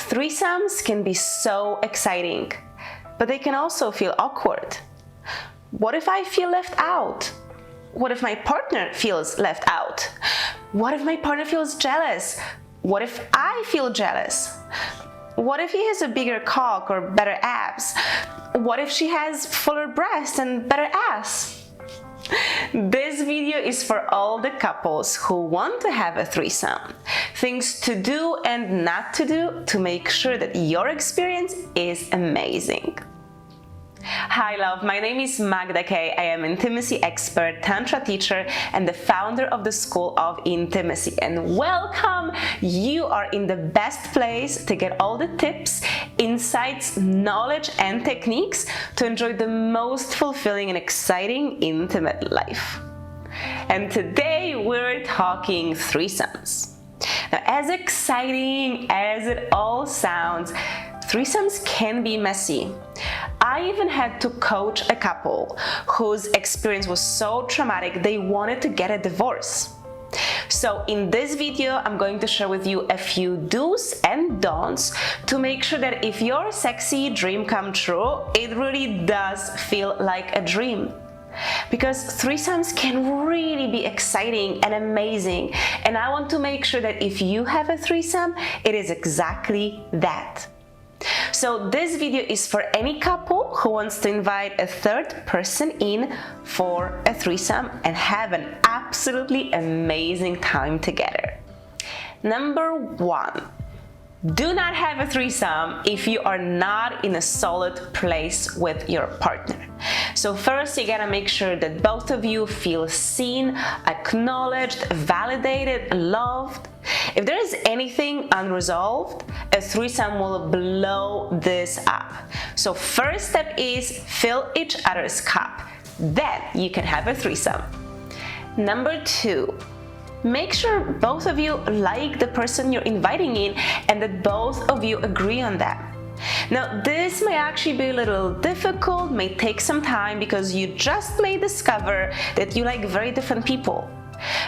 Threesomes can be so exciting, but they can also feel awkward. What if I feel left out? What if my partner feels left out? What if my partner feels jealous? What if I feel jealous? What if he has a bigger cock or better abs? What if she has fuller breasts and better ass? This video is for all the couples who want to have a threesome. Things to do and not to do to make sure that your experience is amazing. Hi love, my name is Magda K. I am intimacy expert, tantra teacher, and the founder of the School of Intimacy. And welcome! You are in the best place to get all the tips, insights, knowledge, and techniques to enjoy the most fulfilling and exciting intimate life. And today we're talking threesomes. Now, as exciting as it all sounds, threesomes can be messy. I even had to coach a couple whose experience was so traumatic they wanted to get a divorce. So in this video, I'm going to share with you a few do's and don'ts to make sure that if your sexy dream come true, it really does feel like a dream. Because threesomes can really be exciting and amazing, and I want to make sure that if you have a threesome, it is exactly that. So this video is for any couple who wants to invite a third person in for a threesome and have an absolutely amazing time together. Number one, do not have a threesome if you are not in a solid place with your partner. So first, you gotta make sure that both of you feel seen, acknowledged, validated, loved. If there is anything unresolved, a threesome will blow this up. So first step is fill each other's cup. Then you can have a threesome. Number two, make sure both of you like the person you're inviting in and that both of you agree on that. Now, this may actually be a little difficult, may take some time because you just may discover that you like very different people.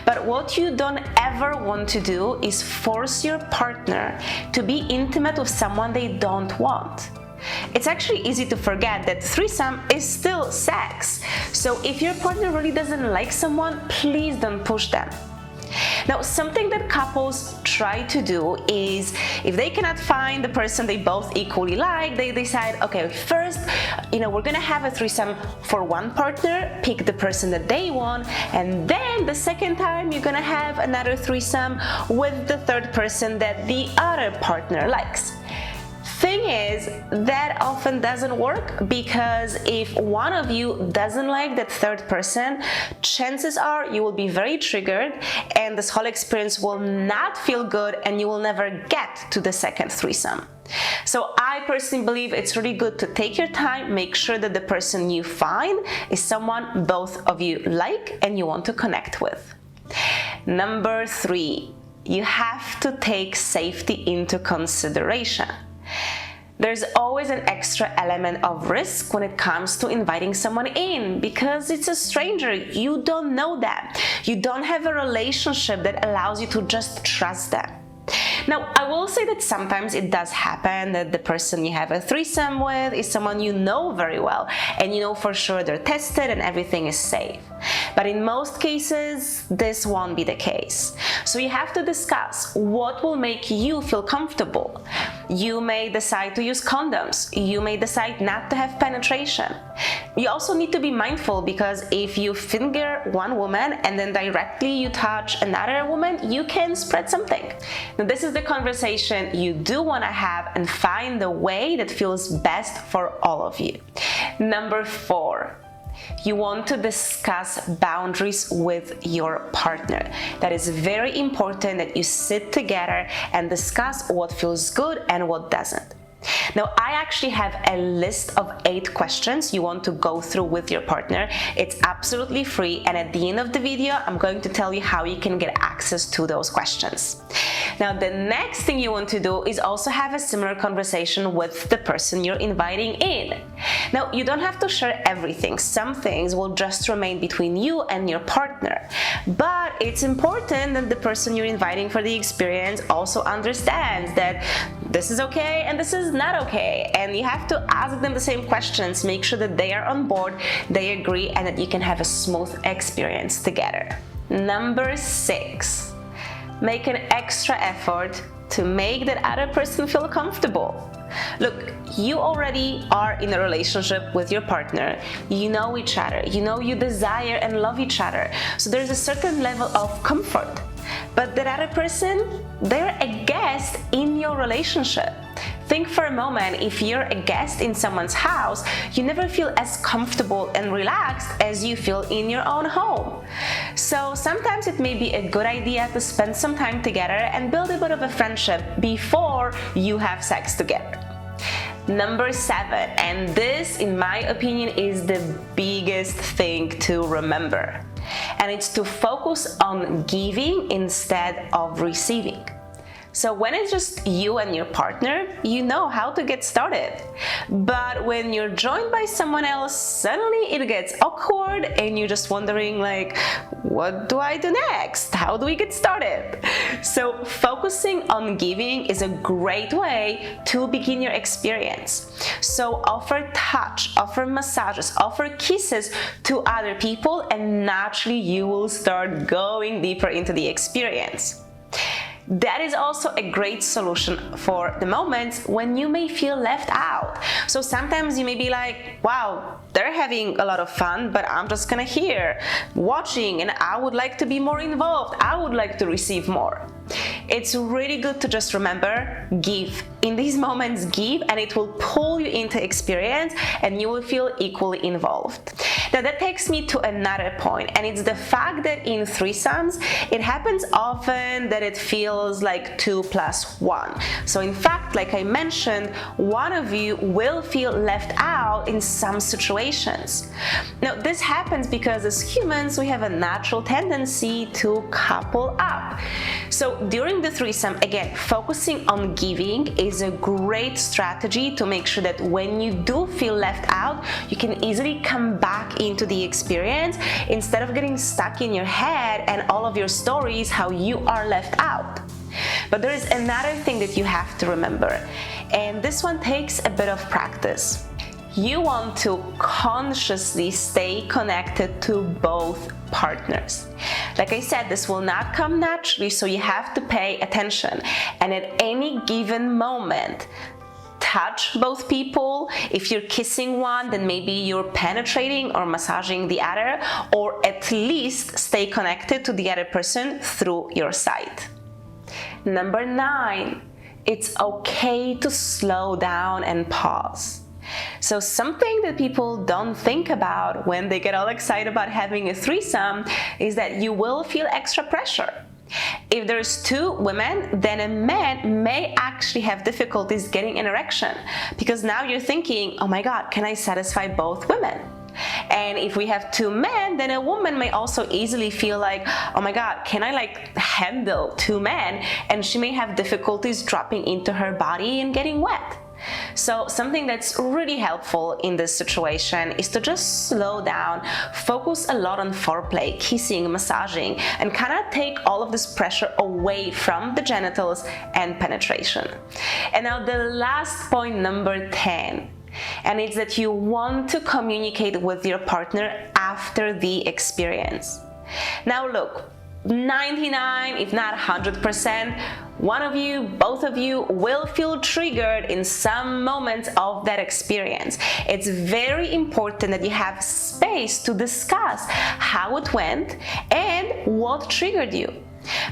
But what you don't ever want to do is force your partner to be intimate with someone they don't want. It's actually easy to forget that threesome is still sex. So if your partner really doesn't like someone, please don't push them. Now, something that couples try to do is, if they cannot find the person they both equally like, they decide, okay, first, we're gonna have a threesome for one partner, pick the person that they want, and then the second time you're gonna have another threesome with the third person that the other partner likes. Thing is, that often doesn't work because if one of you doesn't like that third person, chances are you will be very triggered and this whole experience will not feel good and you will never get to the second threesome. So I personally believe it's really good to take your time, make sure that the person you find is someone both of you like and you want to connect with. Number three, you have to take safety into consideration. There's always an extra element of risk when it comes to inviting someone in because it's a stranger. You don't know them. You don't have a relationship that allows you to just trust them. Now, I will say that sometimes it does happen that the person you have a threesome with is someone you know very well and you know for sure they're tested and everything is safe. But in most cases, this won't be the case. So you have to discuss what will make you feel comfortable. You may decide to use condoms. You may decide not to have penetration. You also need to be mindful because if you finger one woman and then directly you touch another woman, you can spread something. Now, this is the conversation you do want to have and find the way that feels best for all of you. Number four, you want to discuss boundaries with your partner. That is very important that you sit together and discuss what feels good and what doesn't. Now, I actually have a list of 8 questions you want to go through with your partner. It's absolutely free, and at the end of the video, I'm going to tell you how you can get access to those questions. Now, the next thing you want to do is also have a similar conversation with the person you're inviting in. Now, you don't have to share everything. Some things will just remain between you and your partner. But it's important that the person you're inviting for the experience also understands that this is okay and this is not okay. And you have to ask them the same questions, make sure that they are on board, they agree, and that you can have a smooth experience together. Number 6, make an extra effort to make that other person feel comfortable. Look, you already are in a relationship with your partner. You know each other. You know you desire and love each other. So there's a certain level of comfort. But that other person, they're a guest in your relationship. Think for a moment, if you're a guest in someone's house, you never feel as comfortable and relaxed as you feel in your own home. So sometimes it may be a good idea to spend some time together and build a bit of a friendship before you have sex together. Number 7, and this, in my opinion, is the biggest thing to remember. And it's to focus on giving instead of receiving. So when it's just you and your partner, you know how to get started. But when you're joined by someone else, suddenly it gets awkward and you're just wondering like, what do I do next? How do we get started? So focusing on giving is a great way to begin your experience. So offer touch, offer massages, offer kisses to other people, and naturally you will start going deeper into the experience. That is also a great solution for the moments when you may feel left out. So sometimes you may be like, wow, they're having a lot of fun, but I'm just kind of here watching and I would like to be more involved. I would like to receive more. It's really good to just remember, give. In these moments, give, and it will pull you into experience and you will feel equally involved. Now that takes me to another point, and it's the fact that in threesomes, it happens often that it feels like 2 + 1. So in fact, like I mentioned, one of you will feel left out in some situations. Now this happens because as humans, we have a natural tendency to couple up. So during the threesome, again, focusing on giving is a great strategy to make sure that when you do feel left out, you can easily come back into the experience instead of getting stuck in your head and all of your stories how you are left out. But there is another thing that you have to remember, and this one takes a bit of practice. You want to consciously stay connected to both partners. Like I said, this will not come naturally, so you have to pay attention. And at any given moment, touch both people. If you're kissing one, then maybe you're penetrating or massaging the other, or at least stay connected to the other person through your sight. Number 9, it's okay to slow down and pause. So something that people don't think about when they get all excited about having a threesome is that you will feel extra pressure. If there's 2 women, then a man may actually have difficulties getting an erection because now you're thinking, oh my God, can I satisfy both women? And if we have 2 men, then a woman may also easily feel like, oh my God, can I handle 2 men? And she may have difficulties dropping into her body and getting wet. So something that's really helpful in this situation is to just slow down, focus a lot on foreplay, kissing, massaging, and kind of take all of this pressure away from the genitals and penetration. And now the last point, number 10, and it's that you want to communicate with your partner after the experience. Now look, 99, if not 100%, one of you, both of you will feel triggered in some moments of that experience. It's very important that you have space to discuss how it went and what triggered you.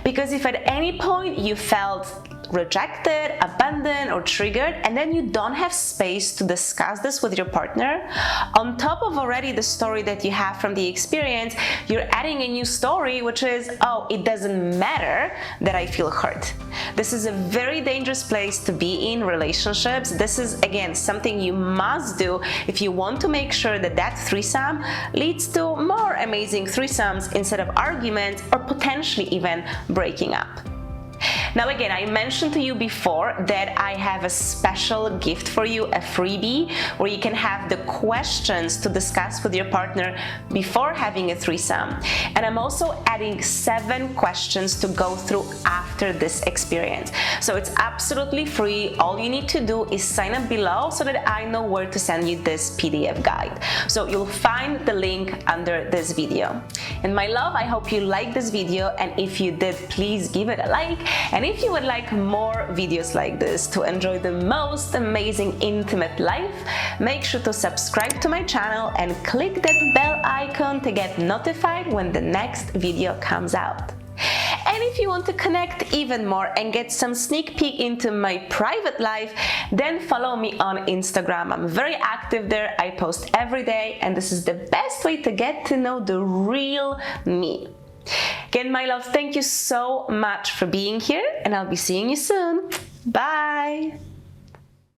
Because if at any point you felt rejected, abandoned, or triggered, and then you don't have space to discuss this with your partner, on top of already the story that you have from the experience, you're adding a new story, which is, oh, it doesn't matter that I feel hurt. This is a very dangerous place to be in relationships. This is, again, something you must do if you want to make sure that that threesome leads to more amazing threesomes instead of arguments or potentially even breaking up. Now again, I mentioned to you before that I have a special gift for you, a freebie, where you can have the questions to discuss with your partner before having a threesome. And I'm also adding 7 questions to go through after this experience. So it's absolutely free. All you need to do is sign up below so that I know where to send you this PDF guide. So you'll find the link under this video. And my love, I hope you liked this video, and if you did, please give it a like. And if you would like more videos like this to enjoy the most amazing intimate life, make sure to subscribe to my channel and click that bell icon to get notified when the next video comes out. And if you want to connect even more and get some sneak peek into my private life, then follow me on Instagram. I'm very active there. I post every day, and this is the best way to get to know the real me. Again, my love, thank you so much for being here, and I'll be seeing you soon. Bye!